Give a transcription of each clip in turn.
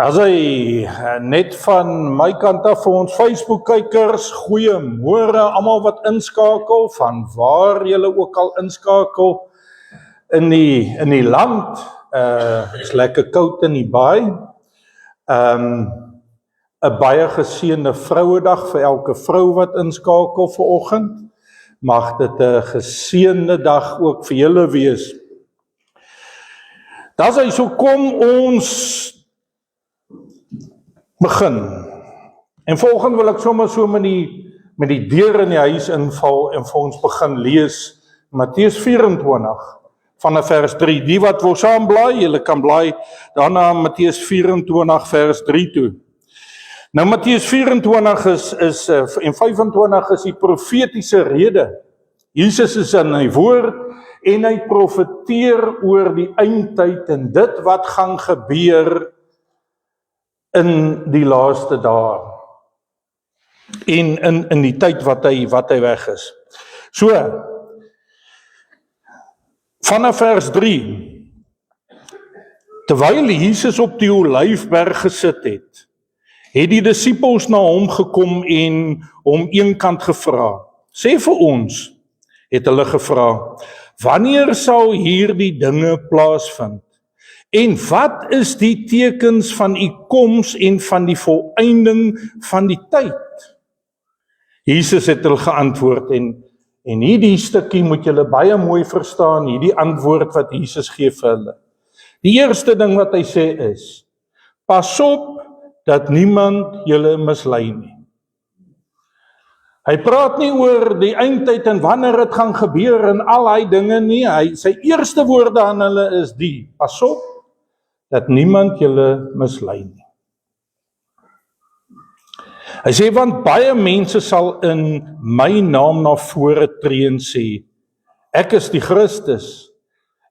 As hy net van my kant af vir ons Facebook-kykers, goeiemôre almal wat inskakel, van waar julle ook al inskakel in die land. Is lekker koud in die baai. 'n baie geseënde Vrouedag vir elke vrou wat inskakel vanoggend. Mag dit 'n geseënde dag ook vir julle wees. Dis hy, so kom ons begin. En volgende wil ek sommer so met die deur in die huis inval en vir ons begin lees Matteus 24 vanaf vers 3. Die wat wil saam blaai, julle kan blaai daarna Matteus 24 vers 3 toe. Nou Matteus 24 is en 25 is die profetiese rede. Jesus is in hy woord en hy profeteer oor die eindtyd en dit wat gaan gebeur in die laaste dae en in die tyd wat hy weg is. So, vanaf vers 3, terwyl Jesus op die Olyfberg gesit het die disippels na hom gekom en hom eenkant gevra. Sê vir ons, het hulle gevra, wanneer sal hierdie dinge plaasvind? En wat is die tekens van u koms en van die volëinding van die tyd? Jesus het hulle geantwoord en hierdie stukkie moet julle baie mooi verstaan, hierdie antwoord wat Jesus gee vir hulle. Die eerste ding wat hy sê is, pas op dat niemand julle mislei nie. Hy praat nie oor die eindtyd en wanneer dit gaan gebeur en al hy dinge nie. Sy eerste woorde aan hulle is pas op dat niemand julle mislei nie. Hy sê, want baie mense sal in my naam na vore tree en sê, ek is die Christus,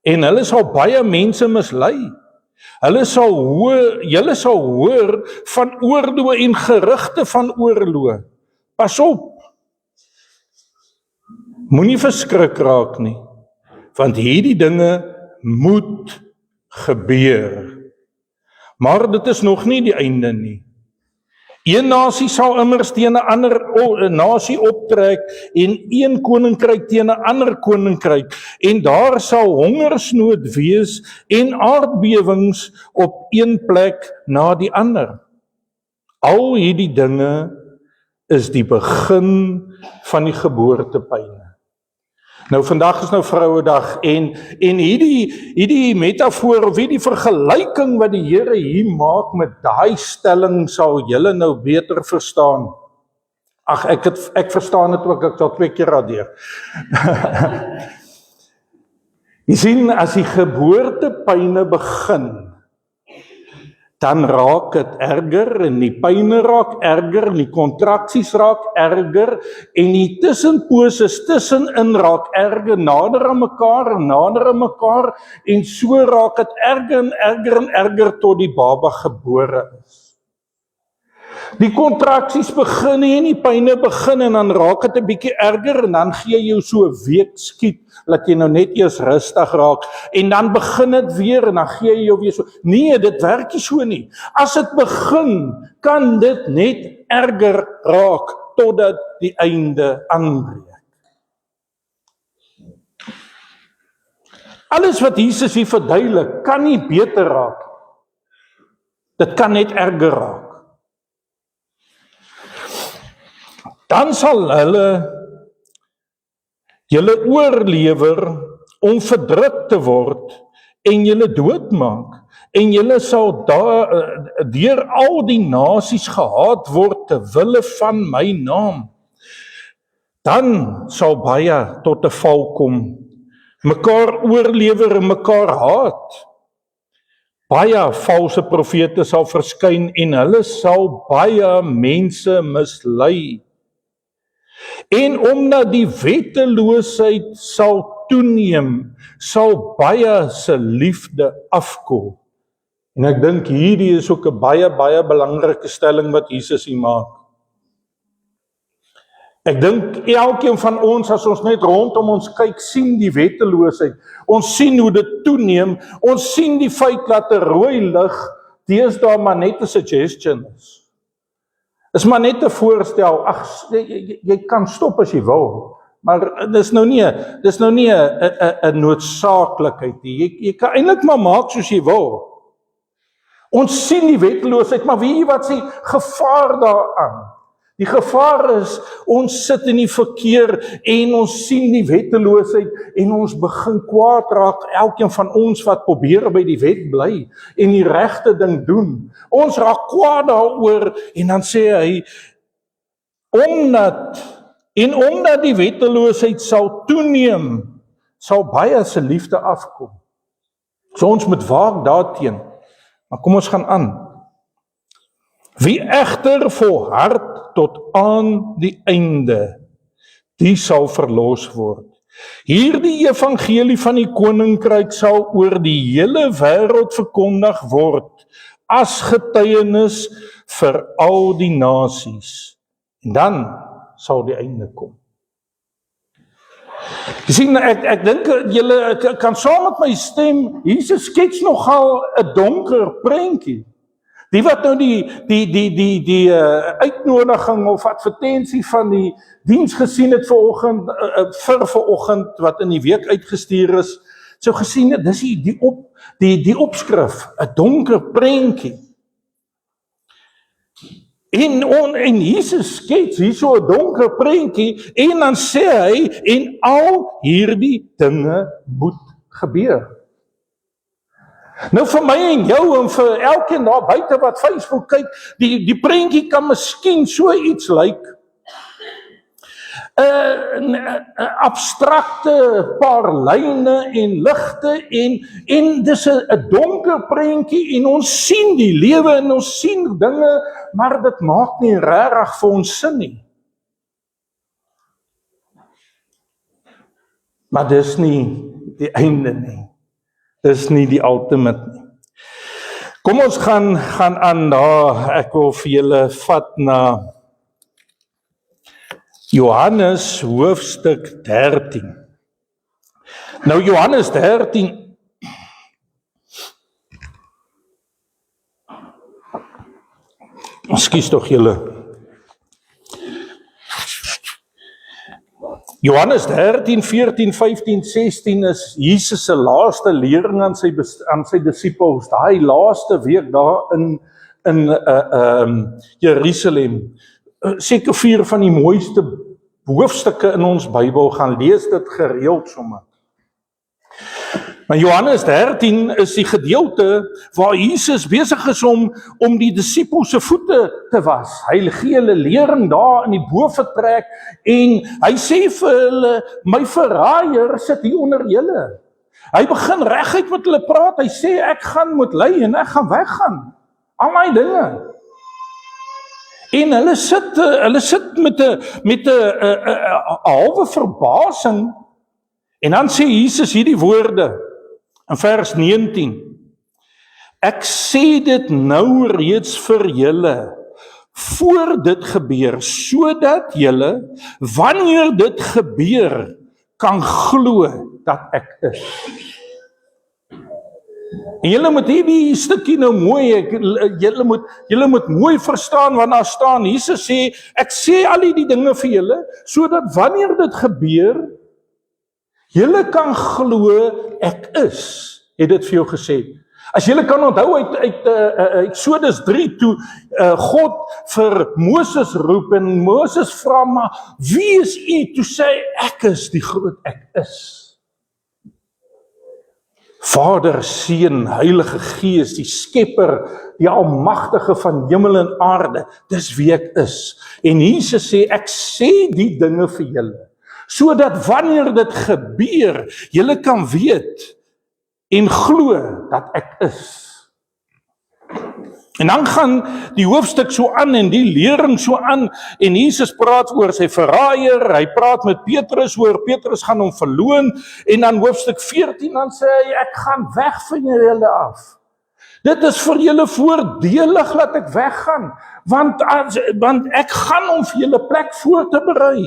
en hulle sal baie mense mislei. Julle sal hoor van oorloë en gerugte van oorloë. Pas op. Moenie verskrik raak nie, want hierdie dinge moet gebeur. Maar dit is nog nie die einde nie. Een nasie sal immers teen 'n ander nasie optrek en een koninkryk teen 'n ander koninkryk en daar sal hongersnood wees en aardbewings op een plek na die ander. Al hierdie dinge is die begin van die geboortepyne. Nou vandag is nou Vrouedag en hierdie metafoor of hierdie vergelyking wat die Here hier maak met daai stelling sal julle nou beter verstaan. Ag ek verstaan dit ook, ek sal 2 keer radeer. Jy sien, as die geboortepyne begin, dan raak dit erger en die pyne raak erger en die kontraksies raak erger en die tussenposes tussenin raak erger, nader aan mekaar en so raak dit erger en erger tot die baba gebore is. Die kontraksies begin en die pyne begin en dan raak dit 'n bietjie erger en dan gee jy jou so 'n week skiet dat jy nou net eers rustig raak en dan begin dit weer en dan gee jy jou weer so. Nee, dit werk nie so nie. As dit begin, kan dit net erger raak totdat die einde aanbreek. Alles wat Jesus hier verduidelik, kan nie beter raak. Dit kan net erger raak. Dan sal julle oorlewer om verdruk te word en julle doodmaak en julle sal deur al die nasies gehaat word ter wille van my naam. Dan sal baie tot 'n val kom, mekaar oorlewer en mekaar haat. Baie valse profete sal verskyn en hulle sal baie mense mislei. En omdat die wetteloosheid sal toeneem, sal baie se liefde afkoel. En ek dink hierdie is ook 'n baie belangrike stelling wat Jesus hier maak. Ek dink elkeen van ons, as ons net rondom ons kyk, sien die wetteloosheid. Ons sien hoe dit toeneem. Ons sien die feit dat 'n rooi lig deesdae maar net 'n suggestion is. Is maar net 'n voorstel. Ag, jy kan stop as jy wil, maar dis nou nie 'n noodsaaklikheid nie. Jy kan eintlik maar maak soos jy wil. Ons sien die wetteloosheid, maar weet jy wat sê gevaar daaraan? Die gevaar is, ons sit in die verkeer en ons sien die wetteloosheid en ons begin kwaad raak, elkeen van ons wat probeer by die wet bly en die regte ding doen. Ons raak kwaad daaroor en dan sê hy, omdat die wetteloosheid sal toeneem, sal baie se liefde afkom. So ons moet waak daarteen. Maar kom ons gaan aan. Wie egter volhard tot aan die einde, die sal verlos word. Hierdie evangelie van die koninkryk sal oor die hele wêreld verkondig word, as getuienis vir al die nasies. En dan sal die einde kom. Jy sien, ek dink julle kan saam met my stem, Jesus skets nogal 'n donker prentjie. Die wat nou die uitnodiging of advertensie van die diens gesien het vanoggend wat in die week uitgestuur is, sou gesien het, dis die opskrif, 'n donker prentjie. En Jesus skets hier so 'n donker prentjie en dan sê hy, en al hierdie dinge moet gebeur. Nou vir my en jou en vir elkeen daar buite wat Facebook kyk, die prentjie kan miskien so iets lyk. 'n abstrakte paar lyne en ligte en dis 'n donker prentjie en ons sien die lewe en ons sien dinge, maar dit maak nie regtig vir ons sin nie. Maar dis nie die einde nie. Dis nie die ultimate nie. Kom ons gaan aan daar, ek wil vir julle vat na Johannes hoofstuk 13. Nou Johannes 13, ekskuus tog julle. Johannes 13, 14, 15, 16 is Jesus se laaste lering aan sy disippels, daai laaste week daar in Jerusalem. Seker 4 van die mooiste hoofstukke in ons Bybel, gaan lees dit gereeld sommer. Maar Johannes 13 is die gedeelte waar Jesus besig is om die disippels se voete te was. Hy gee hulle lering daar in die boefretrek en hy sê vir hulle, my verraaier sit hier onder julle. Hy begin reguit met hulle praat, hy sê ek gaan moet ly en ek gaan weggaan. Al my dinge. En hulle sit met 'n halwe verbasing en dan sê Jesus hierdie woorde in vers 19. Ek sê dit nou reeds vir julle voor dit gebeur, sodat julle wanneer dit gebeur kan glo dat ek is. En julle moet hierdie stukkie nou mooi, julle moet mooi verstaan wat daar staan. Jesus sê, ek sê al die dinge vir julle, sodat wanneer dit gebeur, julle kan glo ek is, het dit vir jou gesê. As julle kan onthou uit Eksodus 3 toe God vir Moses roep en Moses vra maar, wie is u? Toe sê ek is die groot ek is. Vader, Seun, Heilige Gees, die Skepper, die Almagtige van hemel en aarde, dis wie ek is. En Jesus sê, ek sê die dinge vir julle, sodat wanneer dit gebeur, julle kan weet en glo dat ek is. En dan gaan die hoofstuk so aan en die lering so aan en Jesus praat oor sy verraaier, hy praat met Petrus oor Petrus gaan hom verloon en dan hoofstuk 14 dan sê hy ek gaan weg van julle af. Dit is vir julle voordelig dat ek weggaan, want ek gaan om vir julle plek voor te berei.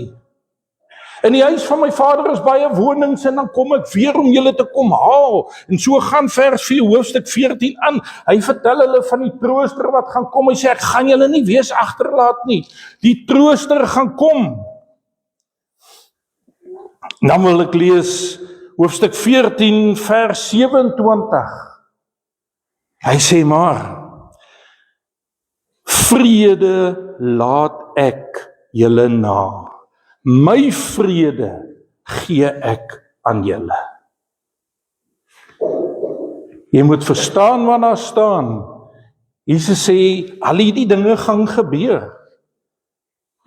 In die huis van my Vader is baie wonings en dan kom ek weer om julle te kom haal. En so gaan vers 4, hoofstuk 14 aan. Hy vertel hulle van die trooster wat gaan kom. Hy sê, ek gaan julle nie wees agterlaat nie. Die trooster gaan kom. Dan wil ek lees hoofstuk 14 vers 27. Hy sê maar, vrede laat ek julle na. My vrede gee ek aan julle. Jy moet verstaan wat daar staan. Jesus sê, al die dinge gaan gebeur.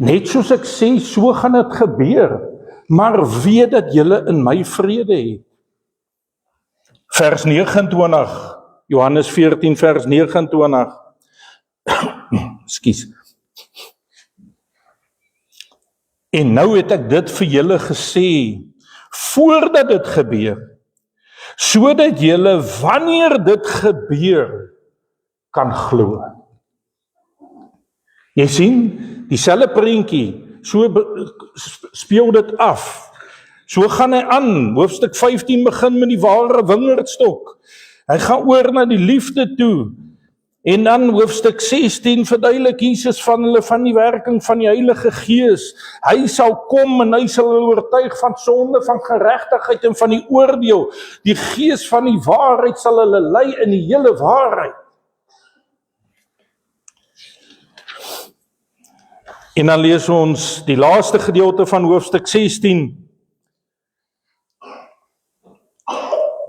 Net soos ek sê, so gaan dit gebeur. Maar weet dat julle in my vrede het. Vers 29, Johannes 14 vers 29. Ekskuus. En nou het ek dit vir julle gesê, voordat dit gebeur, sodat julle, wanneer dit gebeur, kan glo. Jy sien, dieselfde prentjie, so speel dit af. So gaan hy aan, hoofstuk 15 begin met die ware wingerdstok. Hy gaan oor na die liefde toe. En dan hoofstuk 16 verduidelik Jesus van hulle van die werking van die Heilige Gees. Hy sal kom en hy sal hulle oortuig van sonde, van geregtigheid en van die oordeel. Die Gees van die waarheid sal hulle lei in die hele waarheid. En dan lees ons die laaste gedeelte van hoofstuk 16.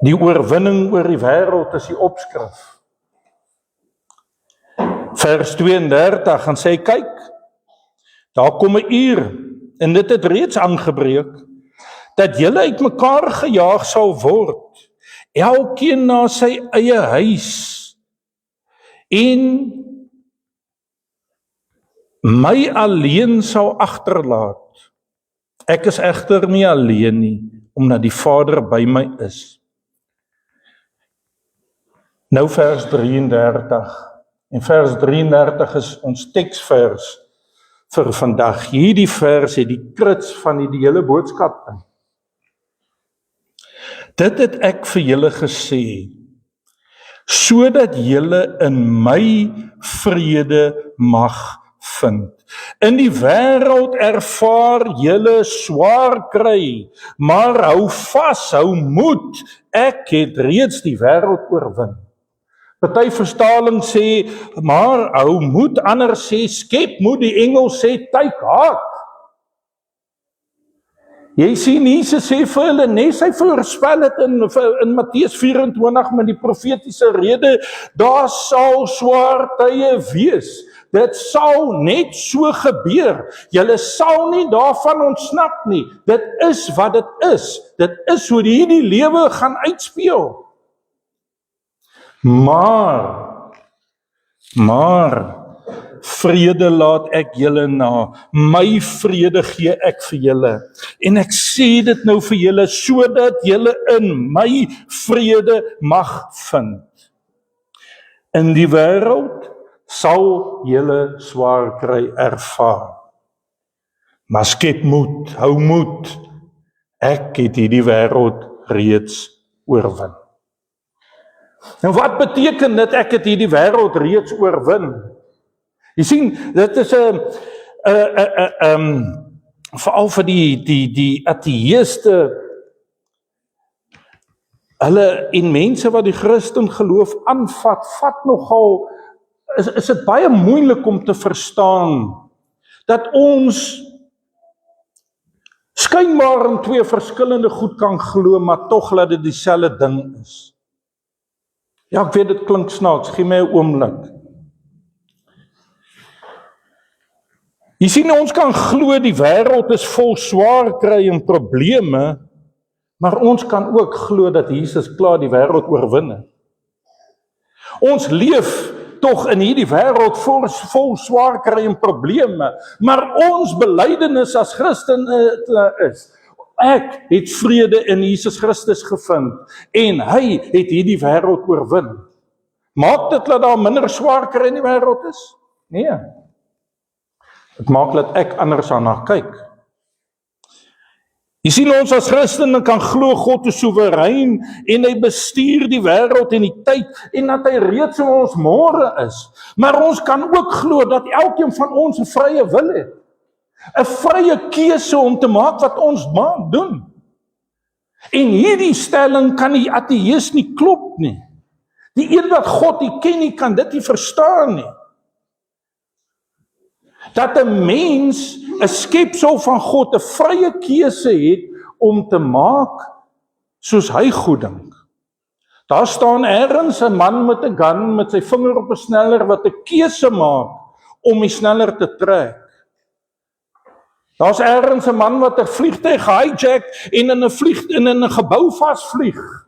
Die oorwinning oor die wêreld is die opskrif. Vers 32, gaan sê, kyk, daar kom 'n uur, en dit het reeds aangebreek, dat julle uitmekaar gejaag sal word, elkeen na sy eie huis, en my alleen sal agterlaat. Ek is egter nie alleen nie, omdat die Vader by my is. Nou vers 33. En vers 33 is ons teksvers vir vandag. Hierdie vers het die kruts van die hele boodskap in. Dit het ek vir julle gesê, sodat julle in my vrede mag vind. In die wêreld ervaar julle swaar kry, maar hou vas, hou moed. Ek het reeds die wêreld oorwin. Party vertaling sê, maar hou moed, ander sê, skep moed, die engel sê, take heart. Jy sien, Jesus sê vir hulle, nes hy voorspel het in Matteus 24 met die profetiese rede, daar sal swaar tye wees. Dit sal net so gebeur. Julle sal nie daarvan ontsnap nie. Dit is wat dit is. Dit is hoe hierdie lewe gaan uitspeel. Maar, vrede laat ek julle na, my vrede gee ek vir julle, en ek sê dit nou vir julle, sodat julle in my vrede mag vind. In die wêreld sal julle swaar kry ervaar, maar skep moed, hou moed, ek het hierdie wêreld reeds oorwin. Nou wat beteken dit ek het hierdie wêreld reeds oorwin? Jy sien, dit is veral vir die ateïste, hulle en mense wat die Christen geloof aanvat, vat nogal, is dit baie moeilik om te verstaan, dat ons skynbaar in twee verskillende goed kan glo, maar tog dat dit dieselfde ding is. Ja, ek weet, dit klink snaaks, gee my 'n oomblik. Jy sien, ons kan glo die wêreld is vol swaar kry en probleme, maar ons kan ook glo dat Jesus klaar die wêreld oorwin het. Ons leef tog in hierdie wêreld vol swaar kry en probleme, maar ons belydenis as Christen is, ek het vrede in Jesus Christus gevind, en hy het hierdie wêreld oorwin. Maak dit dat daar minder swaar kry in die wêreld is? Nee. Dit maak dat ek anders daarna kyk. Jy sien, ons as Christene kan glo God is soewerein en hy bestuur die wêreld en die tyd en dat hy reeds in ons môre is. Maar ons kan ook glo dat elkeen van ons 'n vrye wil het. 'n vrye keuse om te maak wat ons doen. En hierdie stelling kan die ateïs nie klop nie. Die een wat God nie ken nie, kan dit nie verstaan nie. Dat 'n mens, 'n skepsel van God, 'n vrye keuse het om te maak soos hy goed dink. Daar staan ergens 'n man met 'n gun met sy vinger op 'n sneller wat 'n keuse maak om die sneller te trek. Daar's ergens 'n man wat 'n vliegtuig hijack en in 'n gebou vasvlieg.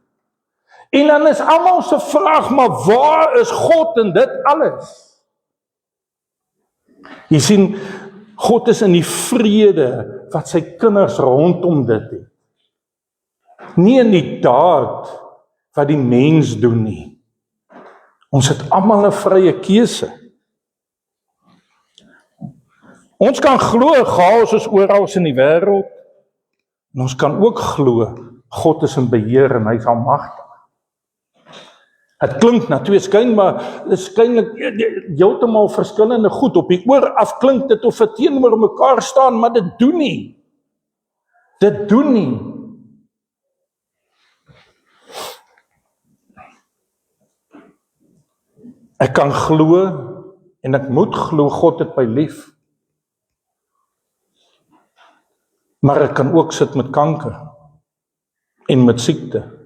En dan is almal se vraag, maar waar is God in dit alles? Jy sien, God is in die vrede wat sy kinders rondom dit het. Nie in die daad wat die mens doen nie. Ons het almal 'n vrye keuse. Ons kan glo chaos is oral in die wêreld. En ons kan ook glo God is in beheer en hy is almagtig. Het klink na twee skyn, maar dit is skynlik heeltemal verskillende goed. Op die oor af klink dit of dit teenoor mekaar staan, maar dit doen nie. Dit doen nie. Ek kan glo en ek moet glo God het my lief. Maar ek kan ook sit met kanker en met siekte.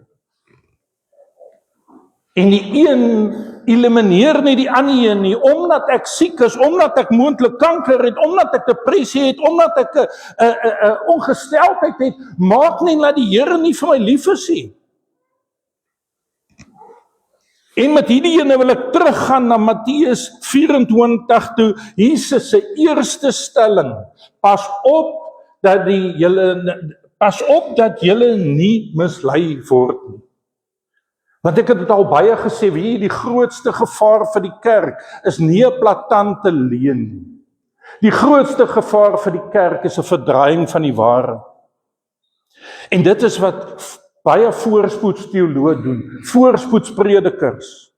En die een elimineer nie die ander een nie, omdat ek siek is, omdat ek moontlik kanker het, omdat ek depressie het, omdat ek 'n ongesteldheid het, maak nie dat die Here nie vir my lief is nie. En met hierdie ene wil ek teruggaan na Matteus 24 toe, Jesus se eerste stelling, pas op dat julle nie mislei word nie. Want ek het dit al baie gesê, wie die grootste gevaar vir die kerk is nie 'n platante leuen nie. Die grootste gevaar vir die kerk is 'n verdraaiing van die ware. En dit is wat baie voorspoedsteoloë doen, voorspoedspredikers.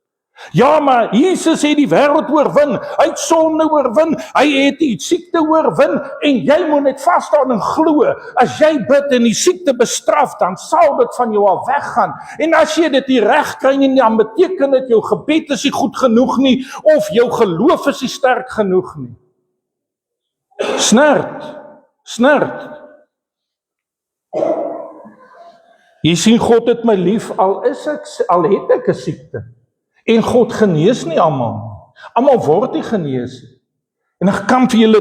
Ja, maar Jesus het die wêreld oorwin, hy het sonde oorwin, hy het die siekte oorwin, en jy moet net vas staan en glo, as jy bid en die siekte bestraf, dan sal dit van jou af weggaan, en as jy dit nie reg kry nie, dan beteken dit jou gebed is nie goed genoeg nie, of jou geloof is nie sterk genoeg nie. Snert. Jy sien, God het my lief, al het ek 'n siekte. En God genees nie almal. Almal word nie genees. En ek kan vir julle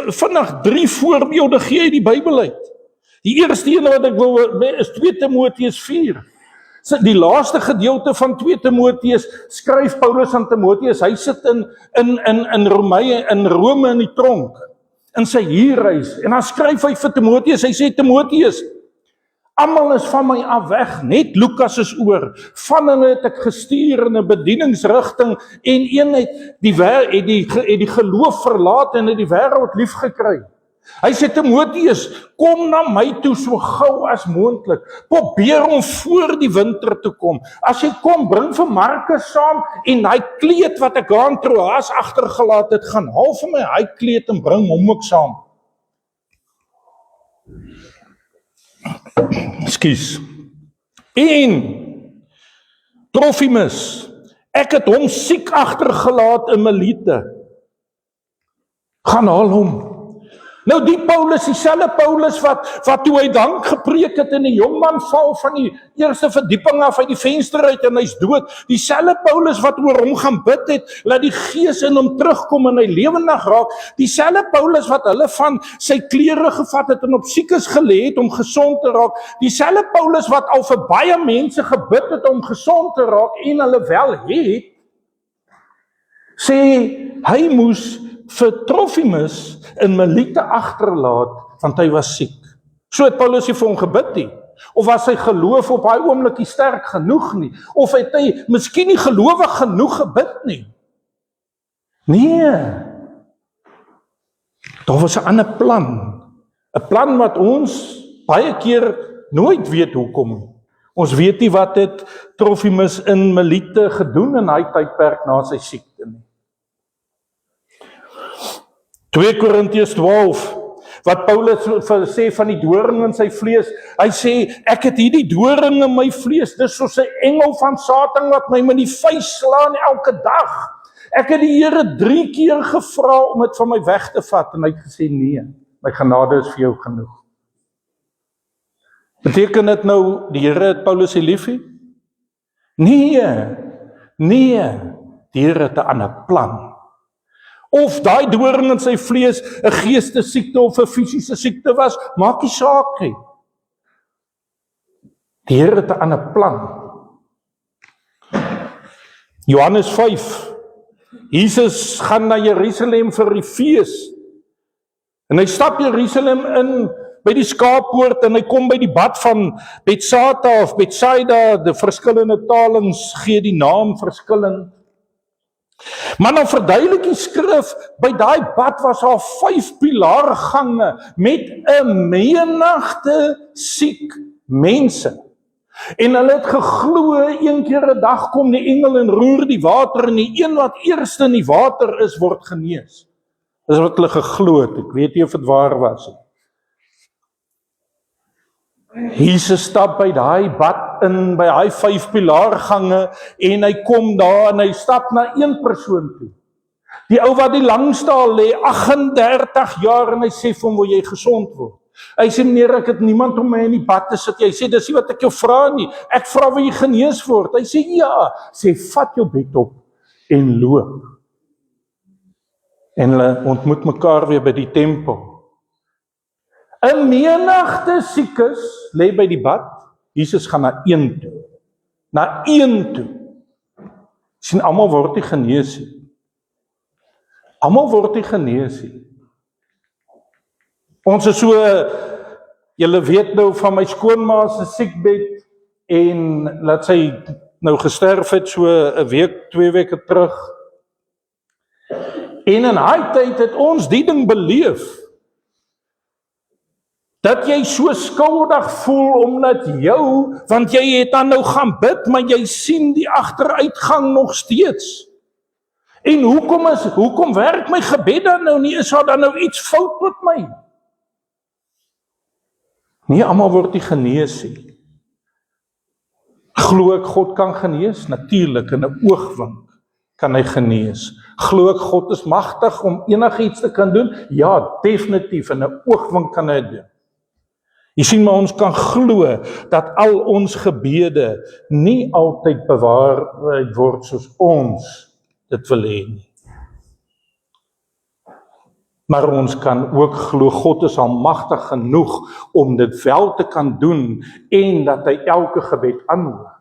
vinnig 3 voorbeelde gee uit die Bybel uit. Die eerste een wat ek wil is 2 Timoteus 4. Die laaste gedeelte van 2 Timoteus skryf Paulus aan Timoteus. Hy sit in Rome in die tronk, in sy huurhuis. En dan skryf hy vir Timoteus. Hy sê, Timoteus, almal is van my af weg, net Lukas is oor. Van hulle het ek gestuur in 'n bedieningsrigting, en een het die geloof verlaat en het die wêreld lief gekry. Hy sê, Timoteus, kom na my toe so gou as moontlik. Probeer om voor die winter te kom. As jy kom, bring vir Markus saam, en hy kleed wat ek aan Troas agtergelaat het, gaan haal vir my hy kleed en bring hom ook saam. Ekskuus. En Trofimus, ek het hom siek agtergelaat in Melite. Gaan haal hom. Nou die Paulus, dieselfde Paulus wat toe hy dank gepreek het en die jongman val van die eerste verdieping af uit die venster uit en hy's dood. Dieselfde Paulus wat oor hom gaan bid het, laat die gees in hom terugkom en hy lewendig raak. Dieselfde Paulus wat hulle van sy klere gevat het en op siekes gelê het om gesond te raak. Dieselfde Paulus wat al vir baie mense gebid het om gesond te raak en hulle wel het, sê hy moes vir Trofimus in Melite agterlaat, want hy was siek. So het Paulus nie vir hom gebid nie. Of was sy geloof op daai oomblik nie sterk genoeg nie? Of het hy miskien nie gelowig genoeg gebid nie? Nee. Daar was 'n ander plan. 'n Plan wat ons baie keer nooit weet hoekom nie. Ons weet nie wat het Trofimus in Melite gedoen in hy tydperk na sy siekte nie. 2 Korintiërs 12, wat Paulus sê van die doring in sy vlees, hy sê, ek het hierdie doring in my vlees, dis soos 'n engel van Satan wat my met die vuis slaan elke dag. Ek het die Here 3 keer gevra om dit van my weg te vat, en hy het gesê, nee, my genade is vir jou genoeg. Beteken dit nou, die Here het Paulus se liefie? Nee, die Here het 'n ander plan. Of daai doring in sy vlees 'n geestesiekte of 'n fisiese siekte was, maak nie saak nie. Die Here het 'n ander plan. Johannes 5, Jesus gaan na Jerusalem vir die fees, en hy stap Jerusalem in by die skaappoort, en hy kom by die bad van Bethsaida of Bethsaida, die verskillende talings gee die naam verskillend. Maar dan verduidelik die skrif, by daai bad was daar 5 pilaargange met 'n menigte siek mense. En hulle het geglo, een keer 'n dag kom die engel en roer die water, en die een wat eerste in die water is, word genees. Dis wat hulle geglo het, ek weet nie of dit waar was nie. Jesus stap by daai bad in, by daai 5 pilaargange, en hy kom daar, en hy stap na een persoon toe. Die ou wat die langste al lê, 38 jaar, en hy sê vir hom, wil jy gesond word? Hy sê, meneer, ek het niemand om my in die bad te sit. Hy sê, dis nie wat ek jou vra nie, ek vra wil jy genees word? Hy sê, ja, sê, vat jou bed op, en loop. En hulle ontmoet mekaar weer by die tempel. 'n menigte siekes lê by die bad. Jesus gaan na een toe. Na een toe. Sien, almal word nie genees nie. Almal word nie genees nie. Ons is so, julle weet nou van my skoonma se siekbed, en laat sy nou gesterf het so 'n week, 2 weke terug. En in daai tyd het ons die ding beleef, dat jy so skuldig voel omdat want jy het dan nou gaan bid, maar jy sien die agteruitgang nog steeds. En hoekom werk my gebed dan nou nie? Is daar dan nou iets fout met my? Nie almal word nie genees nie. Glo ek God kan genees? Natuurlik, in 'n oogwink kan hy genees. Glo ek God is magtig om enigiets te kan doen? Ja, definitief, in 'n oogwink kan hy dit doen. Jy sien, maar ons kan glo dat al ons gebede nie altyd bewaar word soos ons dit wil hê nie. Maar ons kan ook glo, God is almagtig genoeg om dit wel te kan doen, en dat hy elke gebed aanhoor.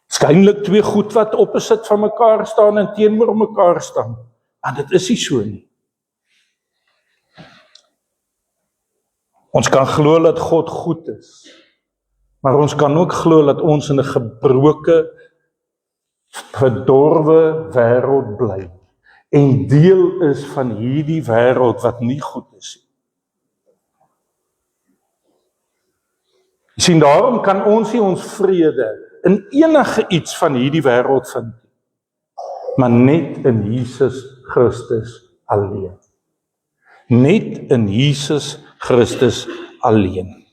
Skynlik 2 goed wat opposit van mekaar staan en teenoor mekaar staan, maar dit is nie so nie. Ons kan glo dat God goed is, maar ons kan ook glo dat ons in 'n gebroke, verdorwe wêreld bly, en deel is van hierdie wêreld wat nie goed is nie. Jy sien, daarom kan ons nie ons vrede in enige iets van hierdie wêreld vind, maar net in Jesus Christus alleen. Net in Jesus Christus alleen.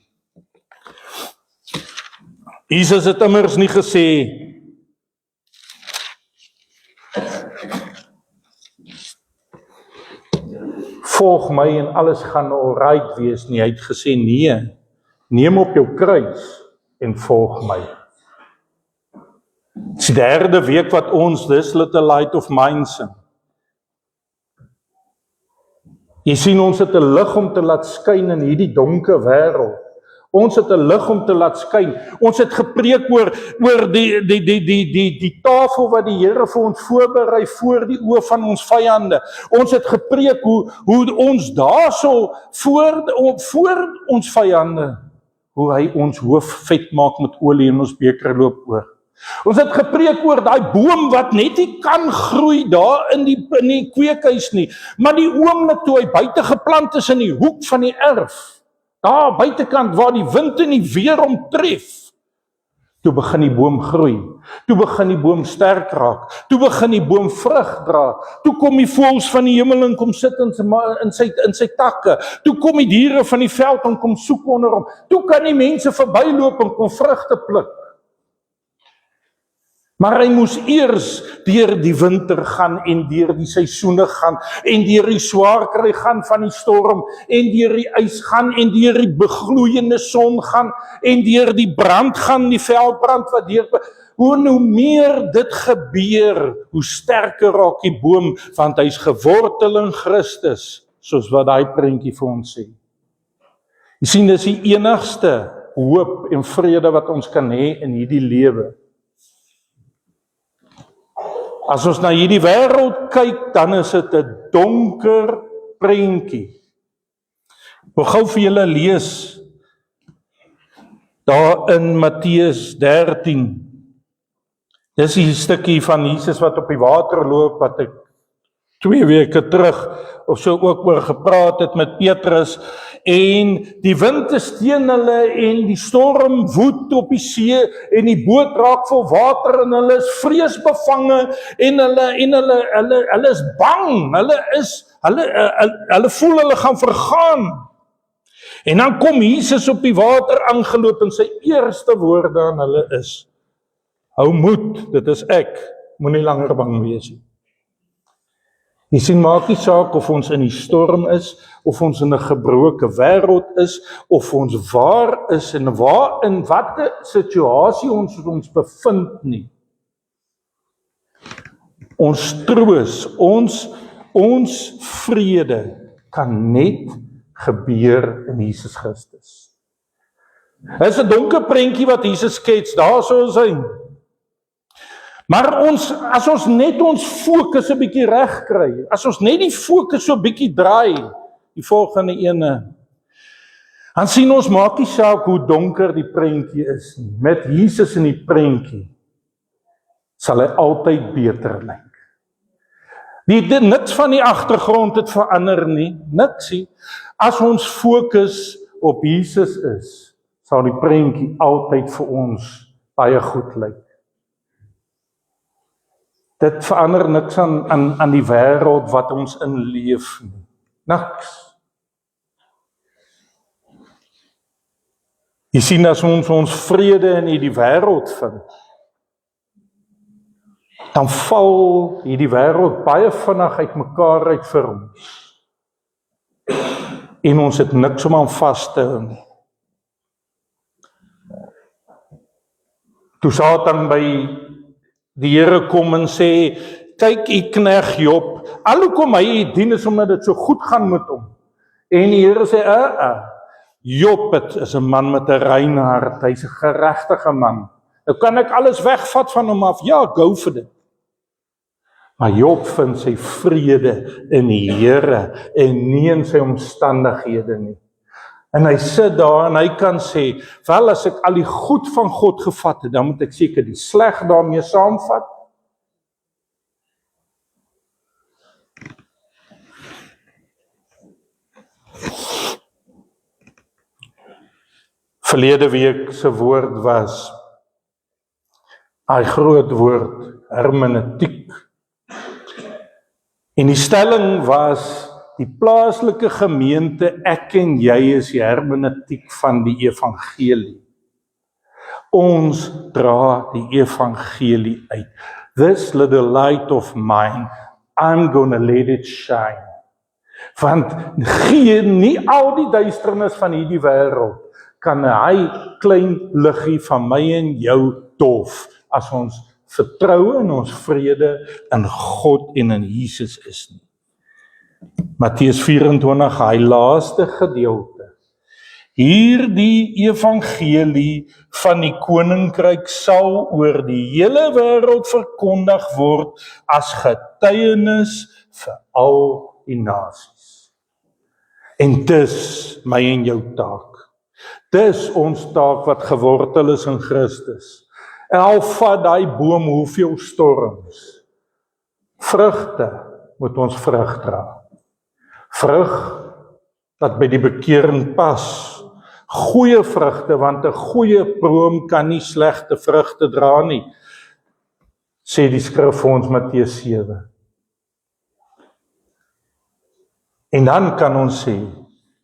Jesus het immers nie gesê, volg my en alles gaan alright wees nie. Hy het gesê, nee, neem op jou kruis en volg my. Dis die 3de week wat ons This Little Light of Mine sing. Jy sien, ons het 'n lig om te laat skyn in hierdie donker wêreld. Ons het 'n lig om te laat skyn. Ons het gepreek oor die tafel wat die Here vir ons voorberei voor die oë van ons vyande. Ons het gepreek hoe ons daarso voor ons vyande, hoe hy ons hoof vet maak met olie en ons beker loop oor. Ons het gepreek oor daai boom wat net nie kan groei daar in die kweekhuis nie, maar die oomblik toe hy buite geplant is in die hoek van die erf, daar buitekant waar die wind en die weer hom tref, toe begin die boom groei, toe begin die boom sterk raak, toe begin die boom vrug dra, toe kom die voëls van die hemel en kom sit in sy takke, toe kom die diere van die veld en kom soek onder hom, toe kan die mense verbyloop en kom vrugte pluk. Maar hy moes eers deur die winter gaan en deur die seisoene gaan en deur die swaar kry gaan van die storm en deur die ys gaan en deur die begloeiende son gaan en deur die brand gaan, die veldbrand wat deur. Hoe meer dit gebeur, hoe sterker raak die boom, want hy's gewortel in Christus, soos wat daai prentjie vir ons sê. Jy sien, dis die enigste hoop en vrede wat ons kan hê in hierdie lewe. As ons na hierdie wêreld kyk, dan is dit 'n donker prentjie. Ek wil gou vir julle lees daar in Matteus 13. Dis die stukkie van Jesus wat op die water loop, wat ek 2 weke terug of so ook oor gepraat het met Petrus, en die wind is teen hulle en die storm woed op die see en die boot raak vol water en hulle is vreesbevange en hulle is bang, hulle voel hulle gaan vergaan. En dan kom Jesus op die water aangeloop en sy eerste woorde aan hulle is: hou moed, dit is ek, moenie langer bang wees nie. Jy sien, maak nie saak of ons in die storm is, of ons in 'n gebroke wêreld is, of ons waar is en in watter situasie ons bevind nie. Ons troos, ons vrede kan net gebeur in Jesus Christus. Dit is 'n donker prentjie wat Jesus skets, daar sou hy. Maar as ons net ons fokus 'n bietjie reg kry, as ons net die fokus so 'n bietjie draai, die volgende ene, dan sien ons maak nie saak hoe donker die prentjie is nie. Met Jesus in die prentjie sal hy altyd beter lyk. Niks van die agtergrond het verander nie, niks nie. As ons fokus op Jesus is, sal die prentjie altyd vir ons baie goed lyk. Dit verander niks aan die wêreld wat ons in leef nie. Niks. Jy sien, as ons vrede in hierdie wêreld vind, dan val hierdie wêreld baie vinnig uitmekaar uit vir ons. En ons het niks om aan vas te hou nie. Toe Satan by die Here kom en sê, kyk, u knegg Job, al hoekom hy dien is omdat dit so goed gaan met hom. En die Here sê, Job is 'n man met 'n rein hart, hy's 'n geregtige man. Nou kan ek alles wegvat van hom af, ja, go vir dit. Maar Job vind sy vrede in die Here en nie in sy omstandighede nie. En hy sit daar en hy kan sê, wel as ek al die goed van God gevat het, dan moet ek seker die sleg daarmee saamvat. Verlede week se woord was, hy groot woord, hermeneutiek. En die stelling was, die plaaslike gemeente, ek en jy is die hermeneutiek van die evangelie. Ons dra die evangelie uit. This little light of mine, I'm gonna let it shine. Want gee nie al die duisternis van hierdie wêreld, kan hy klein liggie van my en jou dof, as ons vertroue en ons vrede in God en in Jesus is nie. Matteus 24, hy laaste gedeelte. Hierdie evangelie van die koninkryk sal oor die hele wêreld verkondig word as getuienis vir al die nasies. En dis my en jou taak. Dis ons taak wat gewortel is in Christus. En al vat daai boom hoeveel storms, vrugte moet ons vrug dra. Vrug wat by die bekering pas. Goeie vrugte, want 'n goeie boom kan nie slegte vrugte dra nie, sê die skrif vir ons Matteus 7. En dan kan ons sê,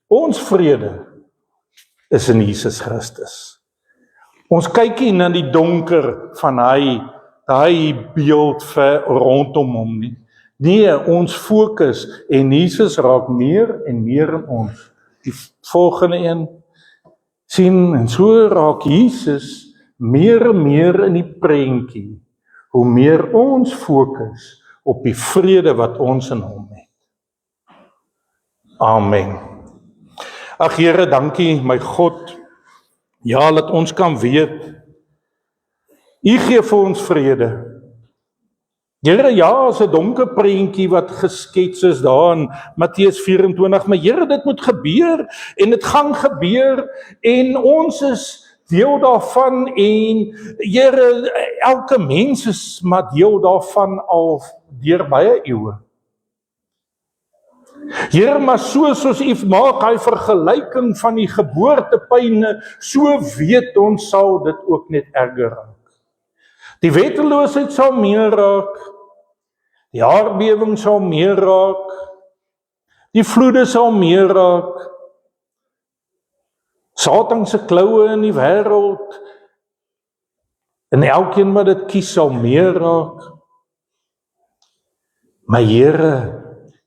ons vrede is in Jesus Christus. Ons kyk nie na die donker van daai beeld vir rondom hom nie. Nee, ons fokus en Jesus raak meer en meer in ons. Die volgende een sien, en so raak Jesus meer en meer in die prentjie, hoe meer ons fokus op die vrede wat ons in hom het. Amen. Ag Here, dankie my God, ja, dat ons kan weet, U gee vir ons vrede. Here, ja, is 'n donker prentjie wat geskets is daar in Matteus 24, maar Here, dit moet gebeur, en dit gaan gebeur, en ons is deel daarvan, en Here, elke mens is maar deel daarvan al deur baie eeue. Here, maar soos U maak hy vergelyking van die geboortepyne, so weet ons sal dit ook net erger raak. Die wetteloosheid sal meer raak, die aardbewing sal meer raak, die vloede sal meer raak, Satan se kloue in die wêreld, en elkeen wat dit kies sal meer raak. Maar Here,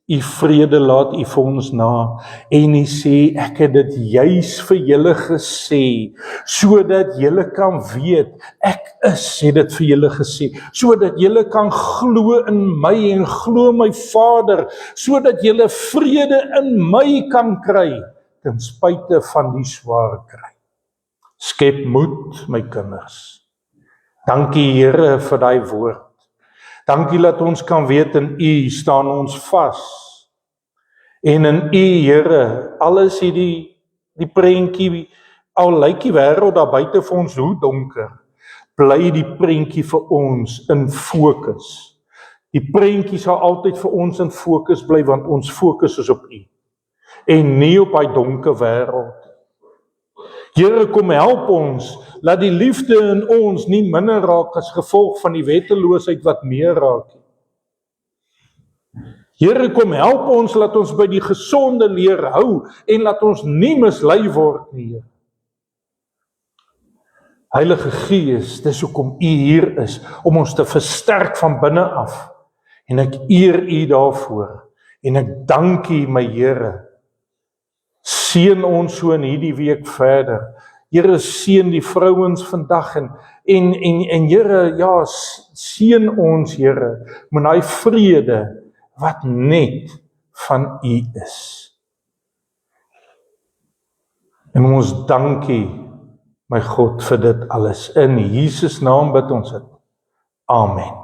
U vrede laat U vir ons na, en U sê, ek het dit juis vir julle gesê, sodat julle kan weet, ek is, het dit vir julle gesê, sodat julle kan glo in my en glo my Vader, sodat julle vrede in my kan kry, ten spyte van die swaar kry. Skep moed, my kinders. Dankie Here vir daai woord. Dankie dat ons kan weet in U staan ons vas. En in U, Here, alles het die prentjie, al lyk die wêreld daar buite vir ons hoe donker, bly die prentjie vir ons in fokus. Die prentjie sal altyd vir ons in fokus bly, want ons fokus is op U. En nie op daai donker wêreld. Here, kom help ons, laat die liefde in ons nie minder raak as gevolg van die wetteloosheid wat meer raak. Here, kom help ons, laat ons by die gesonde leer hou, en laat ons nie mislei word nie. Heilige Gees, dis hoekom U hier is, om ons te versterk van binne af, en ek eer U daarvoor, en ek dank U, my Here. Seën ons so in hierdie week verder. Here, seën die vrouens vandag en Here, ja, seën ons, Here, met daai vrede wat net van U is. En ons dankie, my God, vir dit alles. In Jesus naam bid ons dit. Amen.